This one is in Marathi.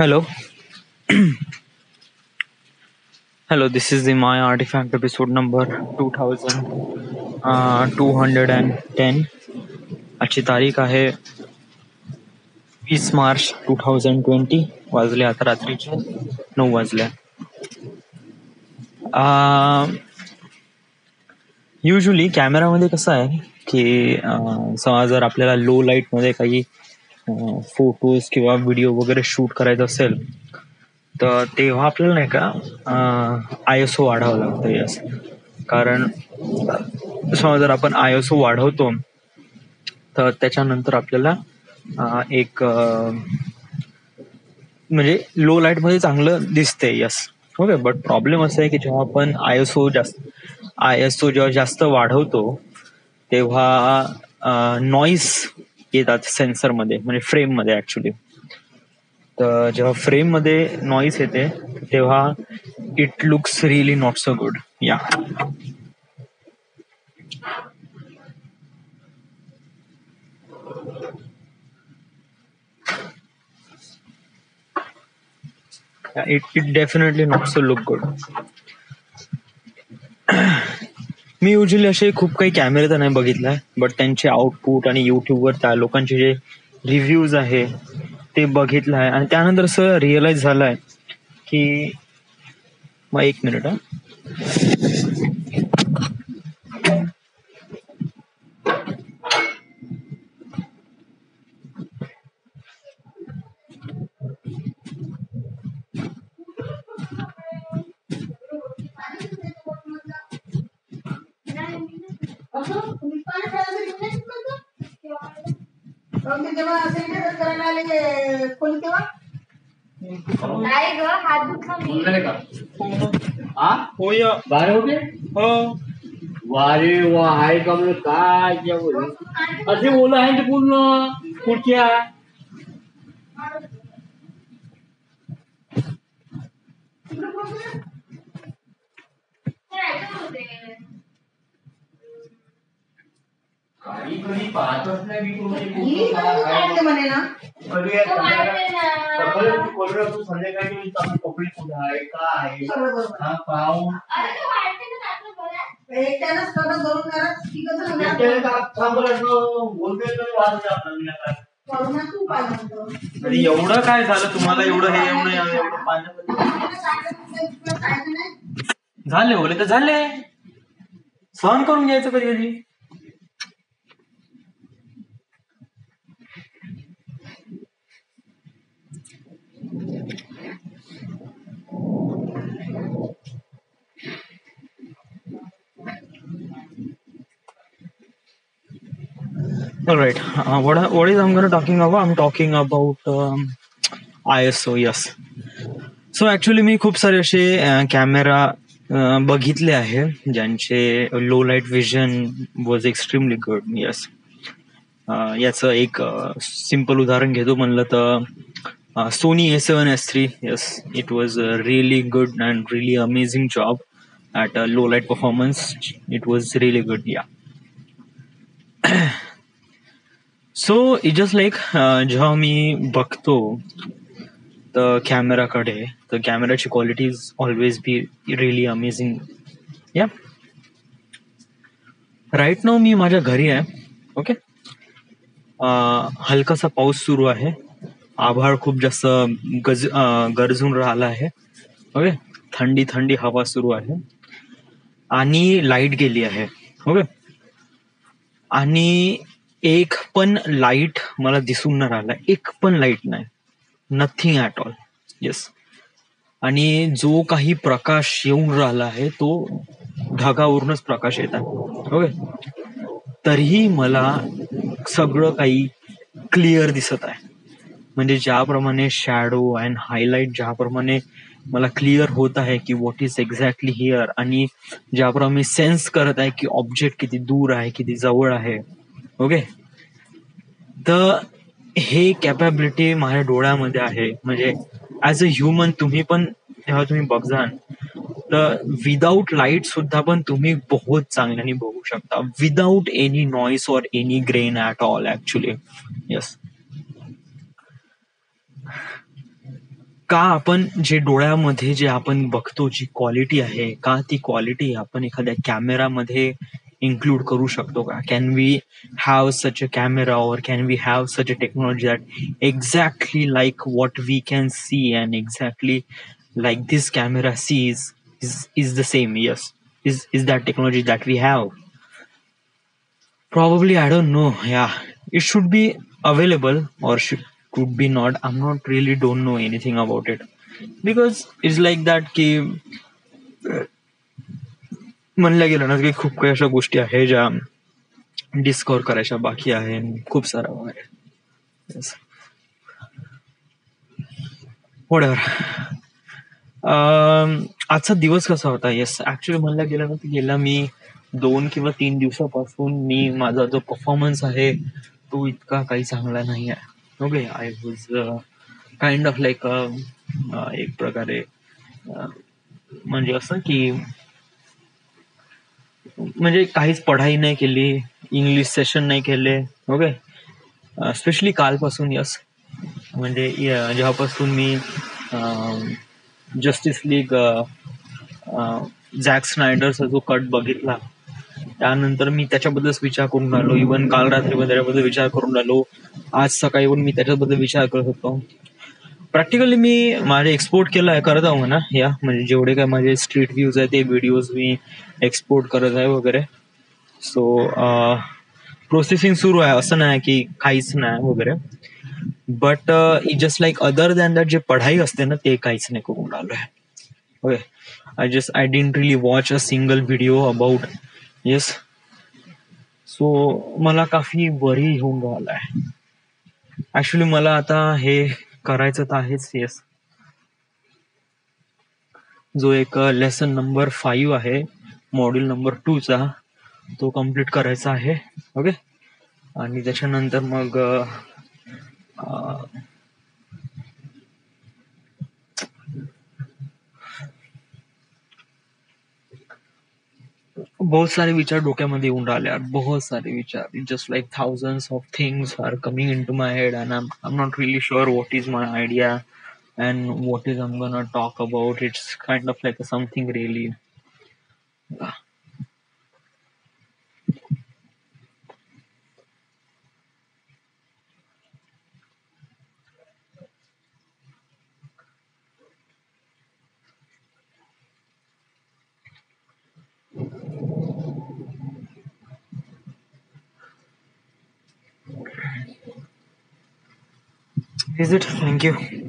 Hello, hello. This is the My Artifact episode number 2210. आजची तारीख आहे 20 मार्च 2020. वाजले आता रात्रीचे 9 वाजले. युजली कॅमेरामध्ये कसं आहे की समजा जर आपल्याला लो लाईटमध्ये काही फोटोज किंवा व्हिडिओ वगैरे शूट करायचं असेल तर तेव्हा आपल्याला नाही का ISO वाढावं लागतं. यस, कारण समजा जर आपण ISO वाढवतो तर त्याच्यानंतर आपल्याला एक म्हणजे लो लाईट मध्ये चांगलं दिसते. Yes, okay. बट प्रॉब्लेम असा आहे की जेव्हा आपण ISO जेव्हा जास्त वाढवतो तेव्हा नॉईस येतात सेन्सर मध्ये, म्हणजे फ्रेम मध्ये ऍक्च्युली. तर जेव्हा फ्रेम मध्ये नॉईस येते तेव्हा it looks really not so good. Yeah it definitely not so look good. मी युजली असे खूप काही कॅमेरे तर नाही बघितलाय, बट त्यांचे आउटपुट आणि युट्यूबवर त्या लोकांचे जे रिव्ह्यूज आहे ते बघितलं आहे आणि त्यानंतर असं रिअलाइज झालंय की मग एक मिनिट बारे होते वारे वा आहे का म्हणजे काय असे ओलं आहे ते पूर्ण पुढच्या काही कधी पाहतच नाही मी म्हणे ना संध्याकाळी कपडे कुठे आहे काय आहे पाहून एवढं काय झालं तुम्हाला? एवढं हे एवढं झाले ओले तर झाले, सहन करून घ्यायचं कधी कधी. Alright, what is I'm gonna talking about? I'm talking about ISO. Yes. So actually मी खूप सारे असे कॅमेरा बघितले आहे ज्यांचे low light vision was extremely good. Yes, याचं एक सिंपल उदाहरण घेतो म्हणलं तर Sony A7S III. Yes, it was really good and really amazing job at a low light performance. It was really good. Yeah so it just like जेव्हा मी बघतो तर कॅमेराकडे, तर कॅमेराची quality is always be really amazing. Yeah right नाव मी माझ्या घरी आहे. ओके, हलकासा पाऊस सुरू आहे, आभाळ खूप जास्त गरजून राहिला आहे. ओके, थंडी थंडी हवा सुरू आहे आणि लाईट गेली आहे. ओके, आणि एक पण लाईट मला दिसून नाही राहिला, एक पण लाईट नाही, नथिंग ॲट ऑल. येस, आणि जो काही प्रकाश येऊन राहिला आहे तो ढगावरूनच प्रकाश येत आहे. ओके, तरीही मला सगळं काही क्लिअर दिसत आहे. म्हणजे ज्याप्रमाणे शॅडो अँड हायलाइट ज्याप्रमाणे मला क्लिअर होत आहे की व्हॉट इज एक्झॅक्टली हिअर, आणि ज्याप्रमाणे सेन्स करत आहे की ऑब्जेक्ट किती दूर आहे किती जवळ आहे. ओके, तर हे कॅपॅबिलिटी माझ्या डोळ्यामध्ये आहे. म्हणजे ऍज अ ह्युमन तुम्ही पण जेव्हा तुम्ही बघाल तर विदाउट लाईट सुद्धा पण तुम्ही बहुत चांगल्याने बघू शकता, without any noise or any grain at all actually. Yes, का आपण जे डोळ्यामध्ये जे आपण बघतो जी क्वालिटी आहे का ती क्वालिटी आपण एखाद्या कॅमेरामध्ये इन्क्लूड करू शकतो का? Can we have such a camera or can we have such a technology that exactly like what we can see and exactly like this camera sees is the same? Yes. Is that technology that we have? Probably, I don't know. Yeah, it should be available or could be not. I'm not really don't know anything about it because it's like that की म्हणल्या गेलं ना की खूप काही अशा गोष्टी आहे ज्या डिस्कवर करायच्या बाकी आहे खूप सारा वगैरे. Yes. Whatever. आजचा दिवस कसा होता? येस, ऍक्च्युली म्हणलं गेलं ना, गेला मी 2 किंवा 3 दिवसापासून मी माझा जो परफॉर्मन्स आहे तो इतका काही चांगला नाही आहे. Okay, I was kind of like एक प्रकारे म्हणजे असं की म्हणजे काहीच पढाई नाही केली, इंग्लिश सेशन नाही केले. ओके, स्पेशली कालपासून. यस, म्हणजे जेव्हापासून मी जस्टिस लीग झॅक स्नायडरचा जो कट बघितला त्यानंतर मी त्याच्याबद्दलच विचार करून राहिलो. इव्हन काल रात्री त्याच्याबद्दल विचार करून राहिलो. आज सकाळी पण मी त्याच्याबद्दल विचार करत होतो. प्रॅक्टिकली मी माझे एक्सपोर्ट करत आहो ना, या म्हणजे जेवढे काय माझे स्ट्रीट व्ह्यूज आहे ते व्हिडिओज मी एक्सपोर्ट करत आहे वगैरे. सो प्रोसेसिंग सुरू आहे, असं नाही की काहीच नाही वगैरे. But just like other than that जे पढाई असते ना ते काहीच नाही करून राहिलो आहे. Okay, I didn't really watch a single video about. Yes. So मला काफी वरी होऊन राहिला आहे. ऍक्च्युली मला आता हे करायचं तर आहेच. येस, जो एक लेसन नंबर 5 आहे मॉड्यूल नंबर 2 चा तो कम्प्लीट करायचा आहे. ओके, आणि त्याच्यानंतर मग बहुत सारे विचार डोक्यामध्ये येऊन राहिले. बहुत सारे विचार, just like thousands of things are coming into my head and I'm not really sure what is my idea and what is I'm gonna talk about. It's kind of like something really. Is it? Thank you.